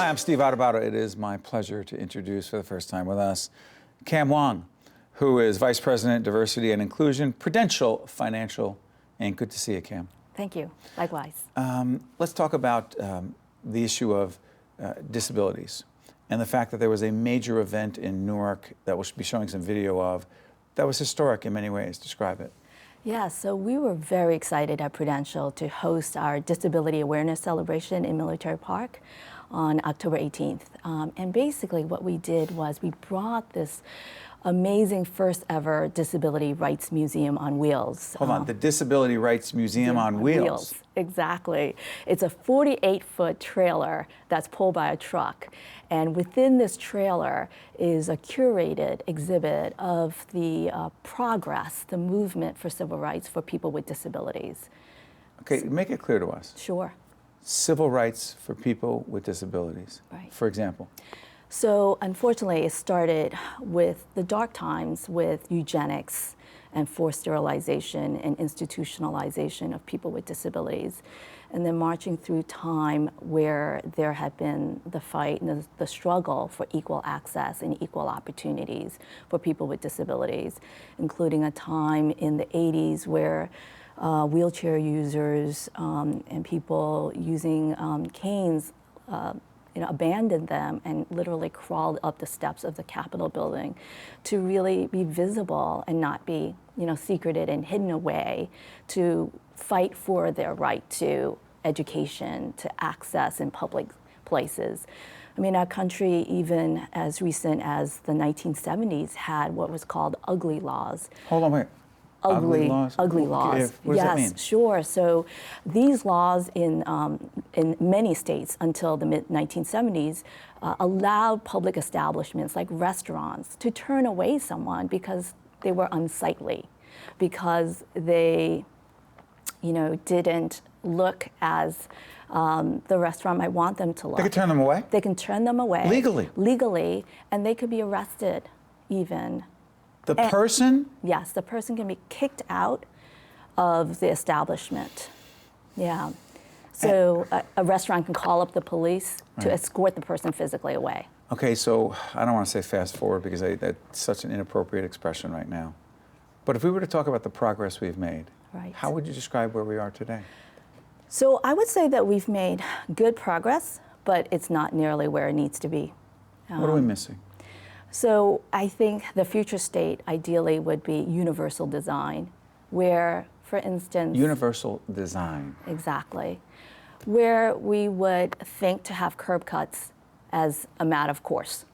I'm Steve Adubato. It is my pleasure to introduce for the first time with us Kam Wong, who is Vice President, Diversity and Inclusion, Prudential Financial. And good to see you, Kam. Thank you. Likewise. Let's talk about the issue of disabilities and the fact that there was a major event in Newark that we'll be showing some video of that was historic in many ways. Describe it. Yeah, so we were very excited at Prudential to host our Disability Awareness Celebration in Military Park on October 18th. And basically what we did was we brought this amazing first ever Disability Rights Museum on wheels. Hold on, the Disability Rights Museum on wheels. Exactly. It's a 48-foot trailer that's pulled by a truck. And within this trailer is a curated exhibit of the progress, the movement for civil rights for people with disabilities. Okay, make it clear to us. Sure. Civil rights for people with disabilities, right. For example. So unfortunately, it started with the dark times with eugenics and forced sterilization and institutionalization of people with disabilities. And then marching through time where there had been the fight and the struggle for equal access and equal opportunities for people with disabilities, including a time in the 80s where wheelchair users and people using canes abandoned them and literally crawled up the steps of the Capitol building to really be visible and not be, secreted and hidden away, to fight for their right to education, to access in public places. I mean, our country, even as recent as the 1970s, had what was called ugly laws. Hold on, wait. Ugly laws? Ugly laws. What does that mean? Yes, sure. So these laws in many states until the mid-1970s allowed public establishments like restaurants to turn away someone because they were unsightly, because they, didn't look as the restaurant might want them to look. They could turn them away? They can turn them away. Legally? Legally, and they could be arrested even. The person? Yes, the person can be kicked out of the establishment. Yeah. So a restaurant can call up the police to escort the person physically away. Okay, so I don't want to say fast forward because that's such an inappropriate expression right now. But if we were to talk about the progress we've made, how would you describe where we are today? So I would say that we've made good progress, but it's not nearly where it needs to be. What are we missing? So I think the future state ideally would be universal design, where, for instance... Universal design. Exactly. Where we would think to have curb cuts as a matter of course,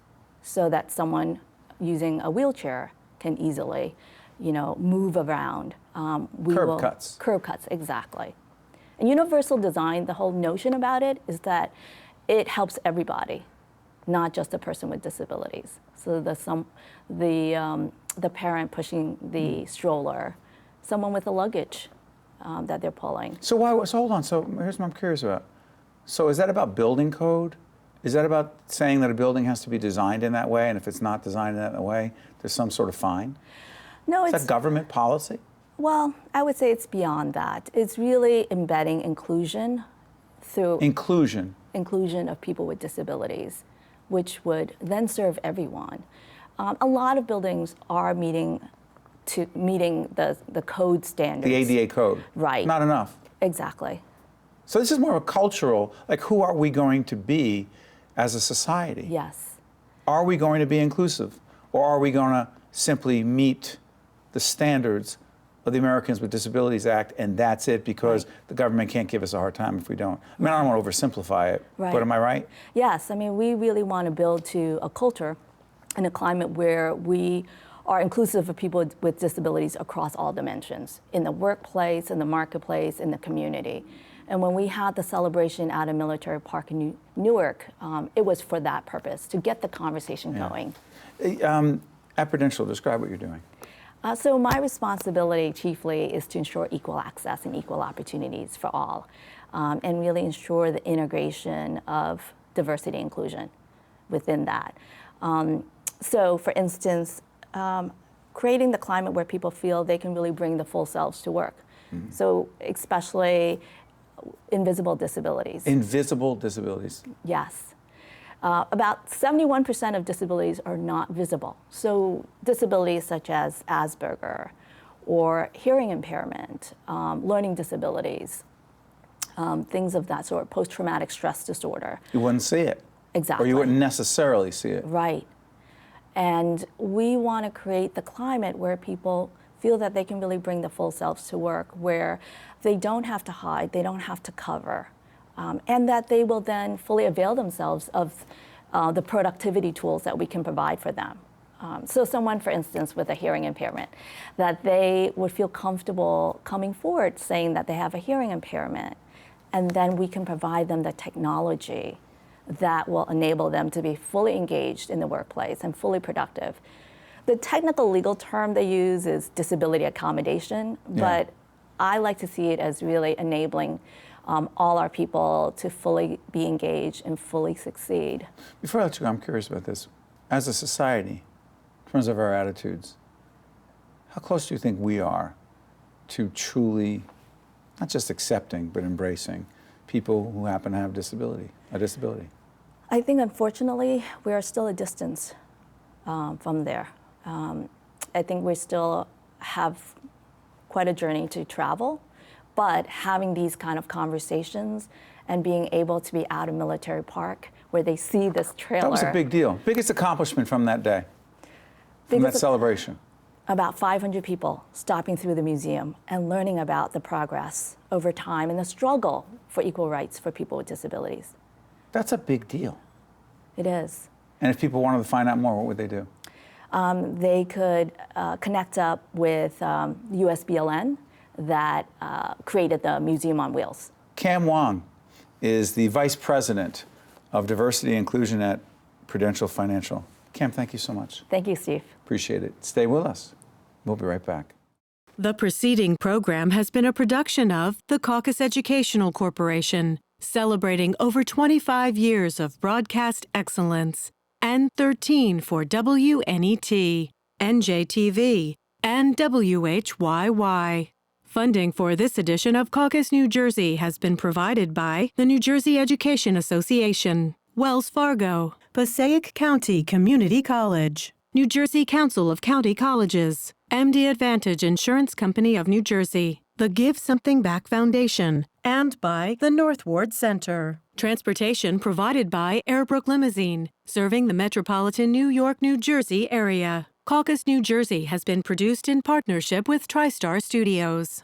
so that someone using a wheelchair can easily, move around. Curb cuts. Curb cuts, exactly. And universal design, the whole notion about it is that it helps everybody, not just a person with disabilities. So the parent pushing the stroller, someone with the luggage that they're pulling. So hold on. So here's what I'm curious about. So is that about building code? Is that about saying that a building has to be designed in that way, and if it's not designed in that way, there's some sort of fine? No, is that government policy? Well, I would say it's beyond that. It's really embedding inclusion through inclusion of people with disabilities, which would then serve everyone. A lot of buildings are meeting the code standards. The ADA code. Right. Not enough. Exactly. So this is more of a cultural, like who are we going to be as a society? Yes. Are we going to be inclusive? Or are we going to simply meet the standards of the Americans with Disabilities Act, and that's it because the government can't give us a hard time if we don't? I mean, I don't want to oversimplify it, but am I right? Yes, I mean, we really want to build to a culture and a climate where we are inclusive of people with disabilities across all dimensions, in the workplace, in the marketplace, in the community. And when we had the celebration at a military park in Newark, it was for that purpose, to get the conversation going. At Prudential, describe what you're doing. So my responsibility chiefly is to ensure equal access and equal opportunities for all, and really ensure the integration of diversity and inclusion within that. So for instance, creating the climate where people feel they can really bring the full selves to work. Mm-hmm. So especially invisible disabilities. Invisible disabilities. Yes. About 71% of disabilities are not visible. So disabilities such as Asperger or hearing impairment, learning disabilities, things of that sort, post-traumatic stress disorder. You wouldn't see it. Exactly. Or you wouldn't necessarily see it. Right. And we want to create the climate where people feel that they can really bring the full selves to work, where they don't have to hide, they don't have to cover, and that they will then fully avail themselves of the productivity tools that we can provide for them. So someone, for instance, with a hearing impairment, that they would feel comfortable coming forward saying that they have a hearing impairment, and then we can provide them the technology that will enable them to be fully engaged in the workplace and fully productive. The technical legal term they use is disability accommodation, but I like to see it as really enabling all our people to fully be engaged and fully succeed. Before I let you go, I'm curious about this. As a society, in terms of our attitudes, how close do you think we are to truly, not just accepting, but embracing people who happen to have a disability? I think, unfortunately, we are still a distance from there. I think we still have quite a journey to travel, but having these kind of conversations and being able to be out of Military Park where they see this trailer. That was a big deal. Biggest accomplishment from that day, from that celebration. About 500 people stopping through the museum and learning about the progress over time and the struggle for equal rights for people with disabilities. That's a big deal. It is. And if people wanted to find out more, what would they do? They could connect up with USBLN that created the Museum on Wheels. Kam Wong is the Vice President of Diversity and Inclusion at Prudential Financial. Kam, thank you so much. Thank you, Steve. Appreciate it. Stay with us. We'll be right back. The preceding program has been a production of the Caucus Educational Corporation, celebrating over 25 years of broadcast excellence, and 13 for WNET, NJTV, and WHYY. Funding for this edition of Caucus New Jersey has been provided by the New Jersey Education Association, Wells Fargo, Passaic County Community College, New Jersey Council of County Colleges, MD Advantage Insurance Company of New Jersey, the Give Something Back Foundation, and by the North Ward Center. Transportation provided by Airbrook Limousine, serving the metropolitan New York, New Jersey area. Caucus New Jersey has been produced in partnership with TriStar Studios.